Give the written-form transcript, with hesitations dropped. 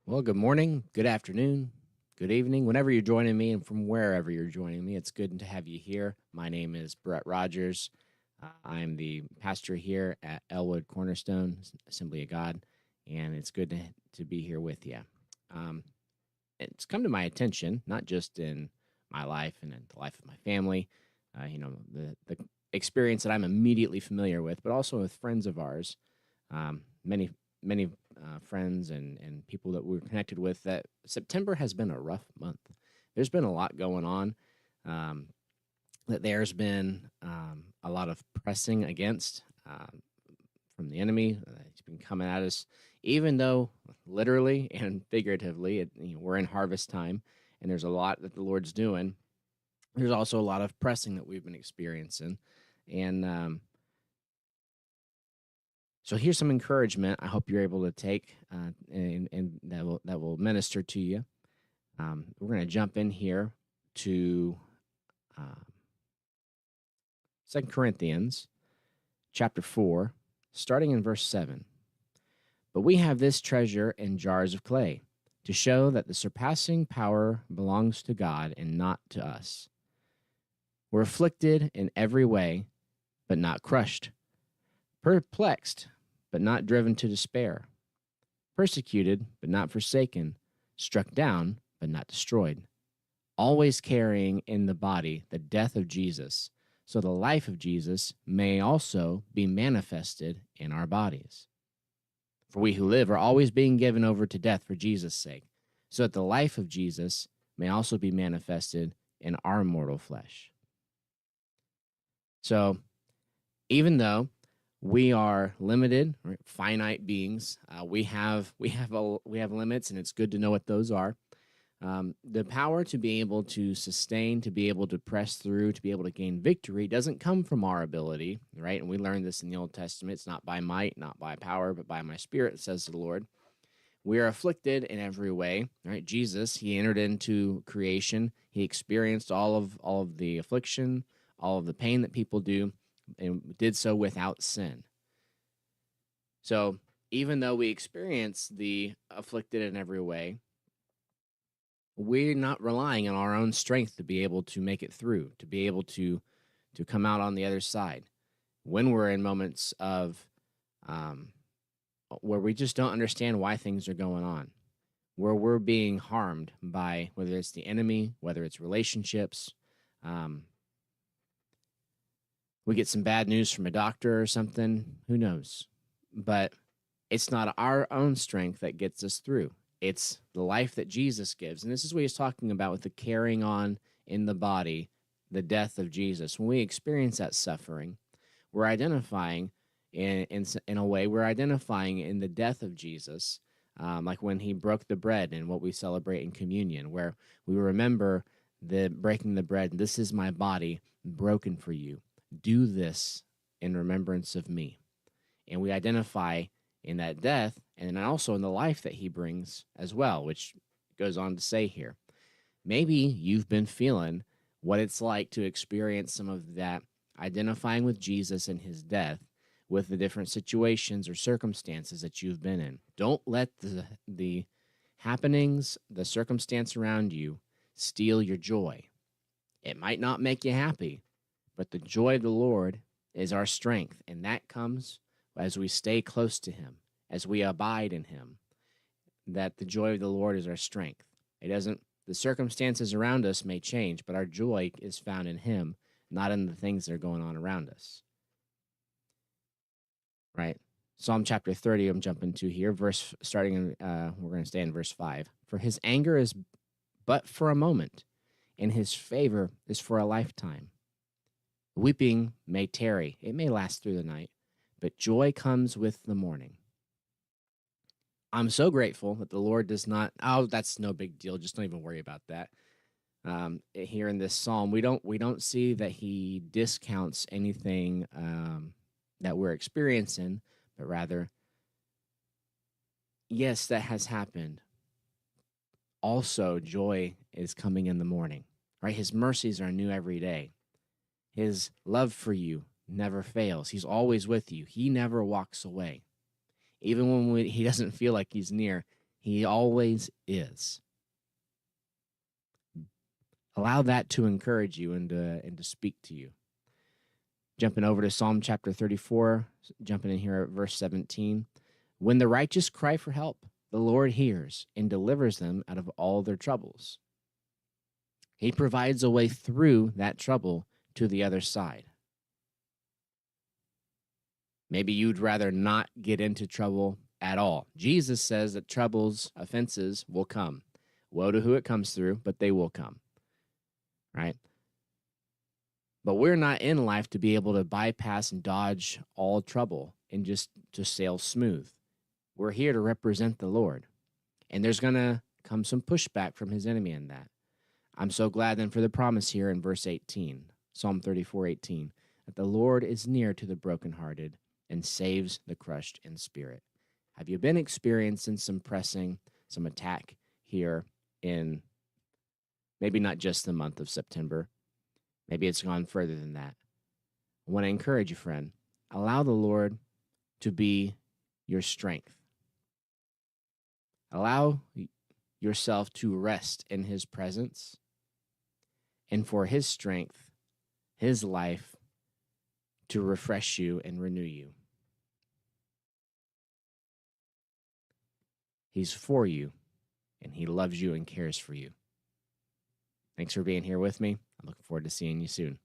Well, good morning, good afternoon, good evening, whenever you're joining me, and from wherever you're joining me. It's good to have you here. My name is Brett Rogers. I'm the pastor here at Elwood Cornerstone Assembly of God, and it's good to be here with you. Um, it's come to my attention, not just in my life and in the life of my family, the experience that I'm immediately familiar with, but also with friends of ours, many friends and people that we're connected with, that September has been a rough month. There's been a lot going on. Um, that there's been a lot of pressing against from the enemy. It's been coming at us, even though literally and figuratively, we're in harvest time, and there's a lot that the Lord's doing. There's also a lot of pressing that we've been experiencing, and so here's some encouragement I hope you're able to take, and that will minister to you. We're going to jump in here to um, 2 Corinthians chapter 4, starting in verse 7. But we have this treasure in jars of clay, to show that the surpassing power belongs to God and not to us. We're afflicted in every way, but not crushed, perplexed, but not driven to despair, persecuted, but not forsaken, struck down, but not destroyed, always carrying in the body the death of Jesus, so the life of Jesus may also be manifested in our bodies. For we who live are always being given over to death for Jesus' sake, so that the life of Jesus may also be manifested in our mortal flesh. So, even though we are limited, right, finite beings, we have limits, and it's good to know what those are. The power to be able to sustain, to be able to press through, to be able to gain victory doesn't come from our ability, right? And we learned this in the Old Testament. It's not by might, not by power, but by my spirit, says the Lord. We are afflicted in every way, right? Jesus, he entered into creation. He experienced all of the affliction, all of the pain that people do, and did so without sin. So even though we experience the afflicted in every way, we're not relying on our own strength to be able to make it through, to be able to come out on the other side. When we're in moments of um, where we just don't understand why things are going on, where we're being harmed by whether it's the enemy, whether it's relationships, um, we get some bad news from a doctor or something, who knows? But it's not our own strength that gets us through. It's the life that Jesus gives. And this is what he's talking about with the carrying on in the body, the death of Jesus. When we experience that suffering, we're identifying in a way, we're identifying in the death of Jesus, like when he broke the bread and what we celebrate in communion, where we remember the breaking the bread. This is my body broken for you. Do this in remembrance of me. And we identify in that death and then also in the life that he brings as well, which goes on to say here. Maybe you've been feeling what it's like to experience some of that, identifying with Jesus and his death with the different situations or circumstances that you've been in. Don't let the happenings, the circumstance around you, steal your joy. It might not make you happy, but the joy of the Lord is our strength, and that comes as we stay close to him, as we abide in him, that the joy of the Lord is our strength. It doesn't, the circumstances around us may change, but our joy is found in him, not in the things that are going on around us. Right? Psalm chapter 30, I'm jumping to here, we're going to stay in verse 5. For his anger is but for a moment, and his favor is for a lifetime. Weeping may tarry, it may last through the night, but joy comes with the morning. I'm so grateful that the Lord does not, oh, that's no big deal, just don't even worry about that. Here in this psalm, we don't see that he discounts anything that we're experiencing, but rather, yes, that has happened. Also, joy is coming in the morning, right? His mercies are new every day. His love for you never fails. He's always with you. He never walks away. Even when he doesn't feel like he's near, He always is. Allow that to encourage you and to speak to you. Jumping over to Psalm chapter 34, jumping in here at verse 17. When the righteous cry for help, the Lord hears and delivers them out of all their troubles. He provides a way through that trouble to the other side. Maybe you'd rather not get into trouble at all. Jesus says that troubles, offenses will come. Woe to who it comes through, but they will come. Right? But we're not in life to be able to bypass and dodge all trouble and just to sail smooth. We're here to represent the Lord. And there's going to come some pushback from his enemy in that. I'm so glad then for the promise here in verse 18, Psalm 34:18, that the Lord is near to the brokenhearted and saves the crushed in spirit. Have you been experiencing some pressing, some attack here in maybe not just the month of September? Maybe it's gone further than that. I want to encourage you, friend. Allow the Lord to be your strength. Allow yourself to rest in his presence and for his strength, his life to refresh you and renew you. He's for you, and he loves you and cares for you. Thanks for being here with me. I'm looking forward to seeing you soon.